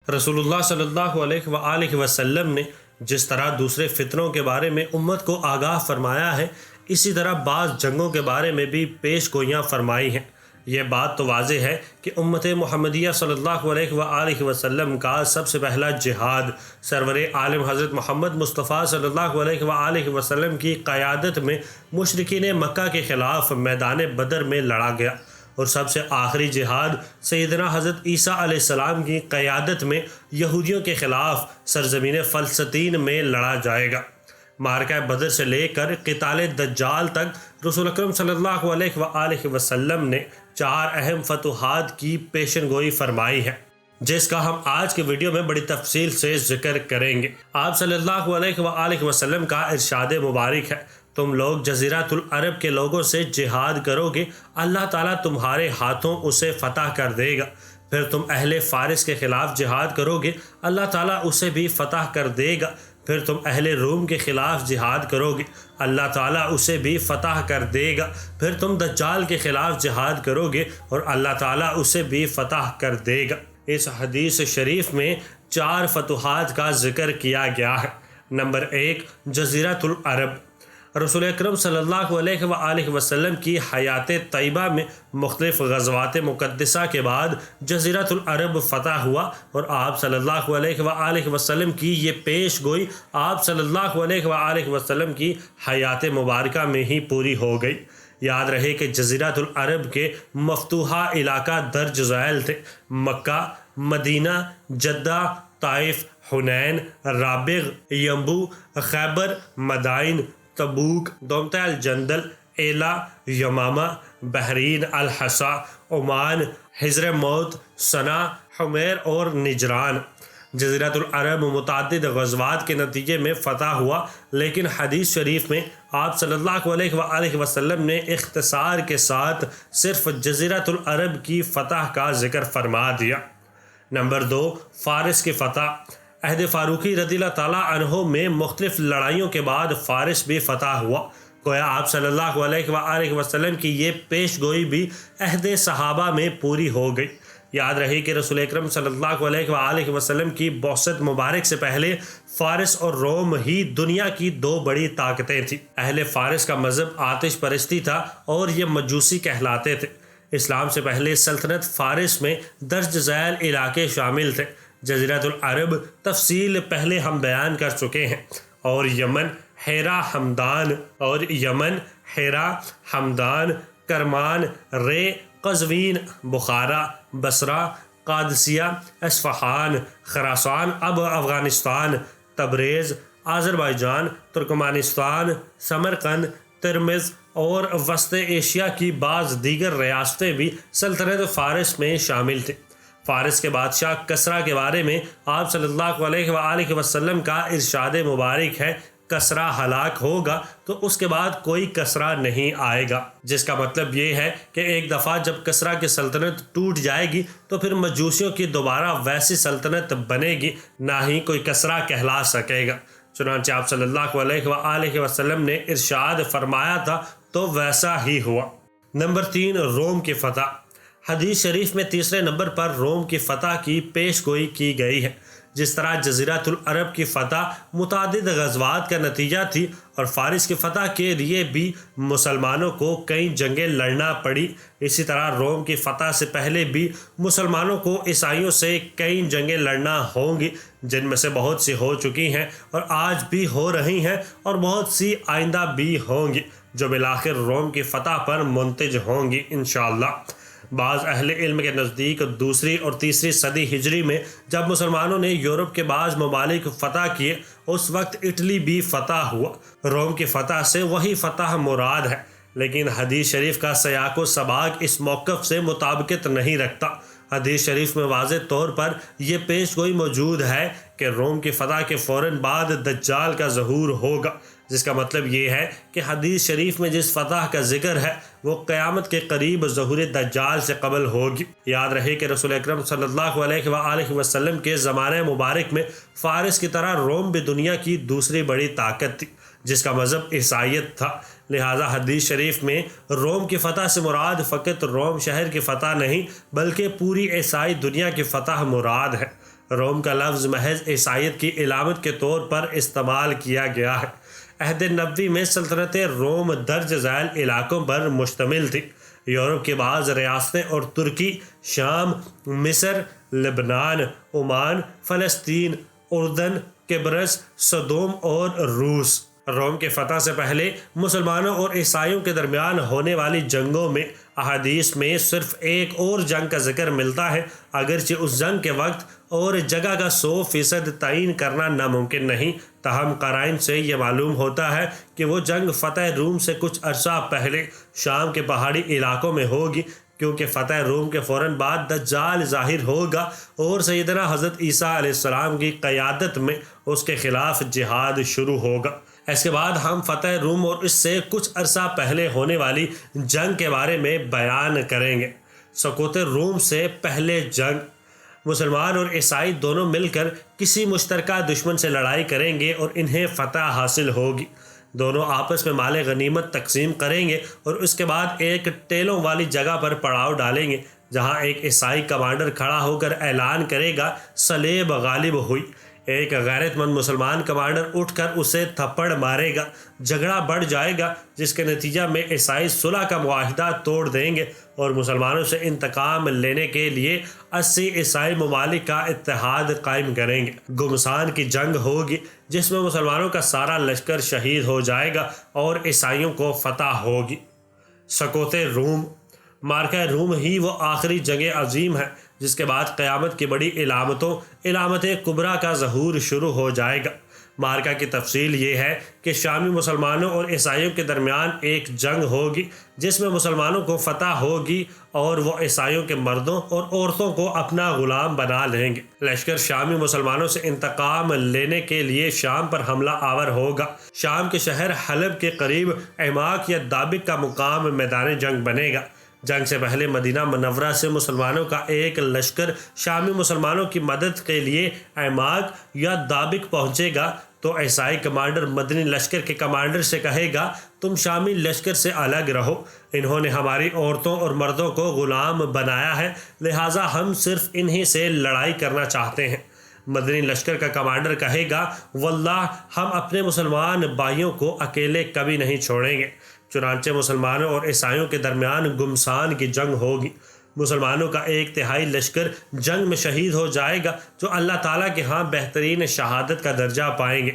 رسول اللہ صلی اللہ علیہ وآلہ وسلم نے جس طرح دوسرے فتنوں کے بارے میں امت کو آگاہ فرمایا ہے، اسی طرح بعض جنگوں کے بارے میں بھی پیش گوئیاں فرمائی ہیں۔ یہ بات تو واضح ہے کہ امت محمدیہ صلی اللہ علیہ وآلہ وسلم کا سب سے پہلا جہاد سرور عالم حضرت محمد مصطفیٰ صلی اللہ علیہ وآلہ وسلم کی قیادت میں مشرکین مکہ کے خلاف میدان بدر میں لڑا گیا، اور سب سے آخری جہاد سیدنا حضرت عیسیٰ علیہ السلام کی قیادت میں یہودیوں کے خلاف سرزمین فلسطین میں لڑا جائے گا۔ معرکہ بدر سے لے کر قتال دجال تک رسول اکرم صلی اللہ علیہ وآلہ وسلم نے 4 اہم فتوحات کی پیشن گوئی فرمائی ہے، جس کا ہم آج کے ویڈیو میں بڑی تفصیل سے ذکر کریں گے۔ آپ صلی اللہ علیہ وآلہ وسلم کا ارشاد مبارک ہے، تم لوگ جزیرۃ العرب کے لوگوں سے جہاد کرو گے، اللہ تعالیٰ تمہارے ہاتھوں اسے فتح کر دے گا۔ پھر تم اہل فارس کے خلاف جہاد کرو گے، اللہ تعالیٰ اسے بھی فتح کر دے گا۔ پھر تم اہل روم کے خلاف جہاد کرو گے، اللہ تعالیٰ اسے بھی فتح کر دے گا۔ پھر تم دجال کے خلاف جہاد کرو گے اور اللہ تعالیٰ اسے بھی فتح کر دے گا۔ اس حدیث شریف میں 4 فتوحات کا ذکر کیا گیا ہے۔ نمبر 1، جزیرۃ العرب۔ رسول اکرم صلی اللہ علیہ وآلہ وسلم کی حیات طیبہ میں مختلف غزوات مقدسہ کے بعد جزیرۃ العرب فتح ہوا، اور آپ صلی اللہ علیہ وآلہ وسلم کی یہ پیش گوئی آپ صلی اللہ علیہ وآلہ وسلم کی حیات مبارکہ میں ہی پوری ہو گئی۔ یاد رہے کہ جزیرۃ العرب کے مفتوحہ علاقہ درج ذیل تھے: مکہ، مدینہ، جدہ، طائف، حنین، رابغ، ینبو، خیبر، مدائن، تبوک، دومتہ الجندل، ایلا، یمامہ، بحرین، الحصا، عمان، حضر موت، صنع، حمیر اور نجران۔ جزیرۃ العرب متعدد غزوات کے نتیجے میں فتح ہوا، لیکن حدیث شریف میں آپ صلی اللہ علیہ وآلہ وسلم نے اختصار کے ساتھ صرف جزیرۃ العرب کی فتح کا ذکر فرما دیا۔ نمبر 2، فارس کی فتح۔ عہد فاروقی رضی اللہ تعالیٰ عنہ میں مختلف لڑائیوں کے بعد فارس بھی فتح ہوا۔ گویا آپ صلی اللہ علیہ وآلہ وسلم کی یہ پیش گوئی بھی عہد صحابہ میں پوری ہو گئی۔ یاد رہے کہ رسول اکرم صلی اللہ علیہ وآلہ وسلم کی بعثت مبارک سے پہلے فارس اور روم ہی دنیا کی 2 بڑی طاقتیں تھیں۔ اہل فارس کا مذہب آتش پرستی تھا اور یہ مجوسی کہلاتے تھے۔ اسلام سے پہلے سلطنت فارس میں درج ذیل علاقے شامل تھے۔ جزیرۃ العرب تفصیل پہلے ہم بیان کر چکے ہیں، اور یمن، حیرہ، حمدان، کرمان، رے، قزوین، بخارا، بصرہ، قادسیہ، اصفہان، خراسان اب افغانستان، تبریز، آذربائیجان، ترکمانستان، سمرقند، ترمز اور وسط ایشیا کی بعض دیگر ریاستیں بھی سلطنت فارس میں شامل تھیں۔ فارس کے بادشاہ کسریٰ کے بارے میں آپ صلی اللہ علیہ وآلہ وسلم کا ارشاد مبارک ہے: کسریٰ ہلاک ہوگا تو اس کے بعد کوئی کسریٰ نہیں آئے گا، جس کا مطلب یہ ہے کہ ایک دفعہ جب کسریٰ کی سلطنت ٹوٹ جائے گی تو پھر مجوسیوں کی دوبارہ ویسی سلطنت بنے گی، نہ ہی کوئی کسریٰ کہلا سکے گا۔ چنانچہ آپ صلی اللہ علیہ وآلہ وسلم نے ارشاد فرمایا تھا تو ویسا ہی ہوا۔ نمبر 3، روم کی فتح۔ حدیث شریف میں تیسرے نمبر پر روم کی فتح کی پیش گوئی کی گئی ہے۔ جس طرح جزیرۃ العرب کی فتح متعدد غزوات کا نتیجہ تھی اور فارس کی فتح کے لیے بھی مسلمانوں کو کئی جنگیں لڑنا پڑی، اسی طرح روم کی فتح سے پہلے بھی مسلمانوں کو عیسائیوں سے کئی جنگیں لڑنا ہوں گی، جن میں سے بہت سی ہو چکی ہیں اور آج بھی ہو رہی ہیں، اور بہت سی آئندہ بھی ہوں گی، جو بالآخر روم کی فتح پر منتج ہوں گی انشاءاللہ۔ بعض اہل علم کے نزدیک 2 اور 3 صدی ہجری میں جب مسلمانوں نے یورپ کے بعض ممالک فتح کیے، اس وقت اٹلی بھی فتح ہوا۔ روم کی فتح سے وہی فتح مراد ہے، لیکن حدیث شریف کا سیاق و سباق اس موقف سے مطابقت نہیں رکھتا۔ حدیث شریف میں واضح طور پر یہ پیش گوئی موجود ہے کہ روم کی فتح کے فوراً بعد دجال کا ظہور ہوگا، جس کا مطلب یہ ہے کہ حدیث شریف میں جس فتح کا ذکر ہے وہ قیامت کے قریب ظہور دجال سے قبل ہوگی۔ یاد رہے کہ رسول اکرم صلی اللہ علیہ وآلہ وسلم کے زمانہ مبارک میں فارس کی طرح روم بھی دنیا کی دوسری بڑی طاقت تھی، جس کا مذہب عیسائیت تھا۔ لہٰذا حدیث شریف میں روم کی فتح سے مراد فقط روم شہر کی فتح نہیں، بلکہ پوری عیسائی دنیا کی فتح مراد ہے۔ روم کا لفظ محض عیسائیت کی علامت کے طور پر استعمال کیا گیا ہے۔ عہد نبوی میں سلطنت روم درج ذیل علاقوں پر مشتمل تھی۔ یورپ کی بعض ریاستیں اور ترکی، شام، مصر، لبنان، عمان، فلسطین، اردن، قبرص، سدوم اور روس۔ روم کے فتح سے پہلے مسلمانوں اور عیسائیوں کے درمیان ہونے والی جنگوں میں احادیث میں صرف ایک اور جنگ کا ذکر ملتا ہے، اگرچہ اس جنگ کے وقت اور جگہ کا 100% تعین کرنا ناممکن نہیں، تاہم قرائن سے یہ معلوم ہوتا ہے کہ وہ جنگ فتح روم سے کچھ عرصہ پہلے شام کے پہاڑی علاقوں میں ہوگی، کیونکہ فتح روم کے فوراً بعد دجال ظاہر ہوگا اور سیدنا حضرت عیسیٰ علیہ السلام کی قیادت میں اس کے خلاف جہاد شروع ہوگا۔ اس کے بعد ہم فتح روم اور اس سے کچھ عرصہ پہلے ہونے والی جنگ کے بارے میں بیان کریں گے۔ سقوط روم سے پہلے جنگ۔ مسلمان اور عیسائی دونوں مل کر کسی مشترکہ دشمن سے لڑائی کریں گے اور انہیں فتح حاصل ہوگی۔ دونوں آپس میں مال غنیمت تقسیم کریں گے اور اس کے بعد ایک ٹیلوں والی جگہ پر پڑاؤ ڈالیں گے، جہاں ایک عیسائی کمانڈر کھڑا ہو کر اعلان کرے گا صلیب غالب ہوئی۔ ایک غیرت مند مسلمان کمانڈر اٹھ کر اسے تھپڑ مارے گا، جھگڑا بڑھ جائے گا، جس کے نتیجہ میں عیسائی صلح کا معاہدہ توڑ دیں گے اور مسلمانوں سے انتقام لینے کے لیے 80 عیسائی ممالک کا اتحاد قائم کریں گے۔ گمسان کی جنگ ہوگی، جس میں مسلمانوں کا سارا لشکر شہید ہو جائے گا اور عیسائیوں کو فتح ہوگی۔ سقوط روم۔ مارکہ روم ہی وہ آخری جنگ عظیم ہے جس کے بعد قیامت کی بڑی علامت کبریٰ کا ظہور شروع ہو جائے گا۔ مارکہ کی تفصیل یہ ہے کہ شامی مسلمانوں اور عیسائیوں کے درمیان ایک جنگ ہوگی جس میں مسلمانوں کو فتح ہوگی اور وہ عیسائیوں کے مردوں اور عورتوں کو اپنا غلام بنا لیں گے۔ لشکر شامی مسلمانوں سے انتقام لینے کے لیے شام پر حملہ آور ہوگا۔ شام کے شہر حلب کے قریب عماق یا دابق کا مقام میدان جنگ بنے گا۔ جنگ سے پہلے مدینہ منورہ سے مسلمانوں کا ایک لشکر شامی مسلمانوں کی مدد کے لیے عماق یا دابق پہنچے گا تو عیسائی کمانڈر مدنی لشکر کے کمانڈر سے کہے گا تم شامی لشکر سے الگ رہو، انہوں نے ہماری عورتوں اور مردوں کو غلام بنایا ہے، لہٰذا ہم صرف انہی سے لڑائی کرنا چاہتے ہیں۔ مدنی لشکر کا کمانڈر کہے گا واللہ ہم اپنے مسلمان بھائیوں کو اکیلے کبھی نہیں چھوڑیں گے۔ چنانچہ مسلمانوں اور عیسائیوں کے درمیان گمسان کی جنگ ہوگی۔ مسلمانوں کا 1/3 لشکر جنگ میں شہید ہو جائے گا جو اللہ تعالیٰ کے ہاں بہترین شہادت کا درجہ پائیں گے۔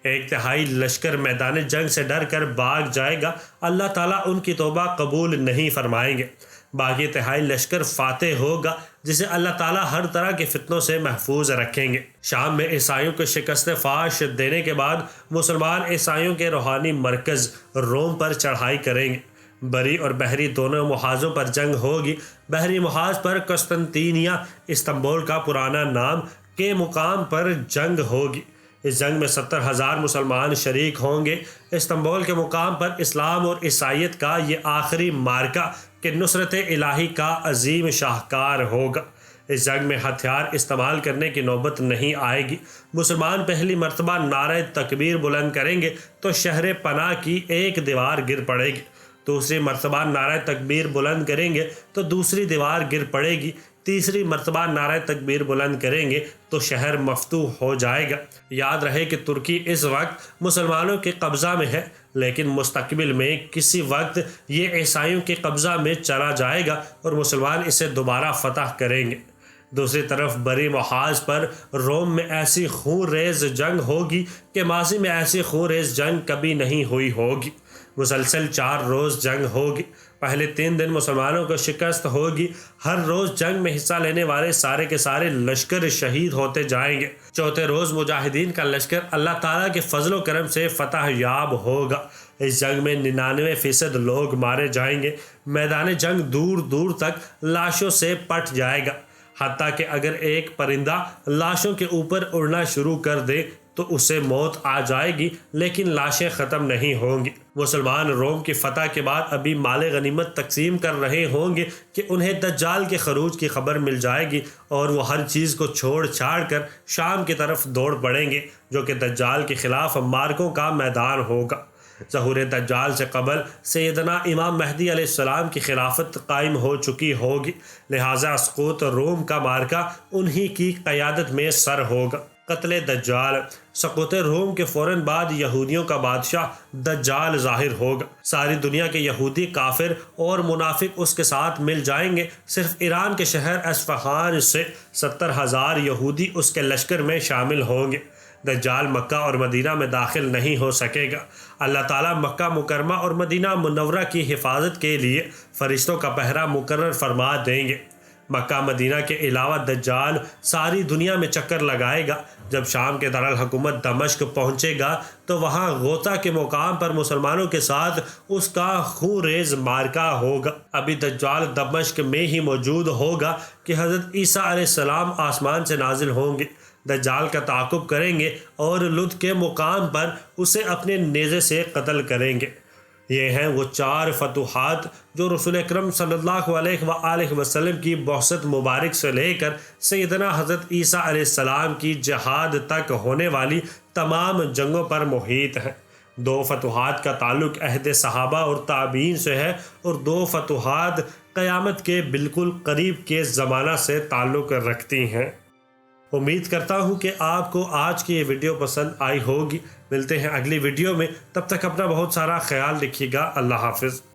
1/3 لشکر میدان جنگ سے ڈر کر بھاگ جائے گا، اللہ تعالیٰ ان کی توبہ قبول نہیں فرمائیں گے۔ باقی 1/3 لشکر فاتح ہوگا جسے اللہ تعالیٰ ہر طرح کے فتنوں سے محفوظ رکھیں گے۔ شام میں عیسائیوں کو شکست فاش دینے کے بعد مسلمان عیسائیوں کے روحانی مرکز روم پر چڑھائی کریں گے۔ بری اور بحری دونوں محاذوں پر جنگ ہوگی۔ بحری محاذ پر قسطنطینیہ، استنبول کا پرانا نام، کے مقام پر جنگ ہوگی۔ اس جنگ میں 70,000 مسلمان شریک ہوں گے۔ استنبول کے مقام پر اسلام اور عیسائیت کا یہ آخری مارکہ کہ نصرت الہی کا عظیم شاہکار ہوگا۔ اس جنگ میں ہتھیار استعمال کرنے کی نوبت نہیں آئے گی۔ مسلمان پہلی مرتبہ نعرہ تکبیر بلند کریں گے تو شہر پناہ کی ایک دیوار گر پڑے گی، دوسری مرتبہ نعرہ تکبیر بلند کریں گے تو دوسری دیوار گر پڑے گی، تیسری مرتبہ نعرہ تکبیر بلند کریں گے تو شہر مفتوح ہو جائے گا۔ یاد رہے کہ ترکی اس وقت مسلمانوں کے قبضہ میں ہے، لیکن مستقبل میں کسی وقت یہ عیسائیوں کے قبضہ میں چلا جائے گا اور مسلمان اسے دوبارہ فتح کریں گے۔ دوسری طرف بری محاذ پر روم میں ایسی خون ریز جنگ ہوگی کہ ماضی میں ایسی خون ریز جنگ کبھی نہیں ہوئی ہوگی۔ مسلسل 4 روز جنگ ہوگی۔ پہلے 3 دن مسلمانوں کو شکست ہوگی۔ ہر روز جنگ میں حصہ لینے والے سارے کے سارے لشکر شہید ہوتے جائیں گے۔ چوتھے روز مجاہدین کا لشکر اللہ تعالیٰ کے فضل و کرم سے فتح یاب ہوگا۔ اس جنگ میں 99% لوگ مارے جائیں گے۔ میدان جنگ دور دور تک لاشوں سے پٹ جائے گا، حتیٰ کہ اگر ایک پرندہ لاشوں کے اوپر اڑنا شروع کر دے تو اسے موت آ جائے گی، لیکن لاشیں ختم نہیں ہوں گی۔ مسلمان روم کی فتح کے بعد ابھی مال غنیمت تقسیم کر رہے ہوں گے کہ انہیں دجال کے خروج کی خبر مل جائے گی اور وہ ہر چیز کو چھوڑ چھاڑ کر شام کی طرف دوڑ پڑیں گے، جو کہ دجال کے خلاف مارکوں کا میدان ہوگا۔ ظہور دجال سے قبل سیدنا امام مہدی علیہ السلام کی خلافت قائم ہو چکی ہوگی، لہٰذا سقوط روم کا مارکہ انہی کی قیادت میں سر ہوگا۔ قتل دجال: سقوط روم کے فوراً بعد یہودیوں کا بادشاہ دجال ظاہر ہوگا۔ ساری دنیا کے یہودی کافر اور منافق اس کے ساتھ مل جائیں گے۔ صرف ایران کے شہر اصفہان سے 70,000 یہودی اس کے لشکر میں شامل ہوں گے۔ دجال مکہ اور مدینہ میں داخل نہیں ہو سکے گا۔ اللہ تعالیٰ مکہ مکرمہ اور مدینہ منورہ کی حفاظت کے لیے فرشتوں کا پہرا مقرر فرما دیں گے۔ مکہ مدینہ کے علاوہ دجال ساری دنیا میں چکر لگائے گا۔ جب شام کے دارالحکومت دمشق پہنچے گا تو وہاں غوطہ کے مقام پر مسلمانوں کے ساتھ اس کا خون ریز مارکہ ہوگا۔ ابھی دجال دمشق میں ہی موجود ہوگا کہ حضرت عیسیٰ علیہ السلام آسمان سے نازل ہوں گے، دجال کا تعاقب کریں گے اور لد کے مقام پر اسے اپنے نیزے سے قتل کریں گے۔ یہ ہیں وہ 4 فتوحات جو رسول اکرم صلی اللہ علیہ وآلہ وسلم کی بعثت مبارک سے لے کر سیدنا حضرت عیسیٰ علیہ السلام کی جہاد تک ہونے والی تمام جنگوں پر محیط ہیں۔ 2 فتوحات کا تعلق عہد صحابہ اور تابعین سے ہے اور 2 فتوحات قیامت کے بالکل قریب کے زمانہ سے تعلق رکھتی ہیں۔ امید کرتا ہوں کہ آپ کو آج کی یہ ویڈیو پسند آئی ہوگی۔ ملتے ہیں اگلی ویڈیو میں، تب تک اپنا بہت سارا خیال رکھیے گا۔ اللہ حافظ۔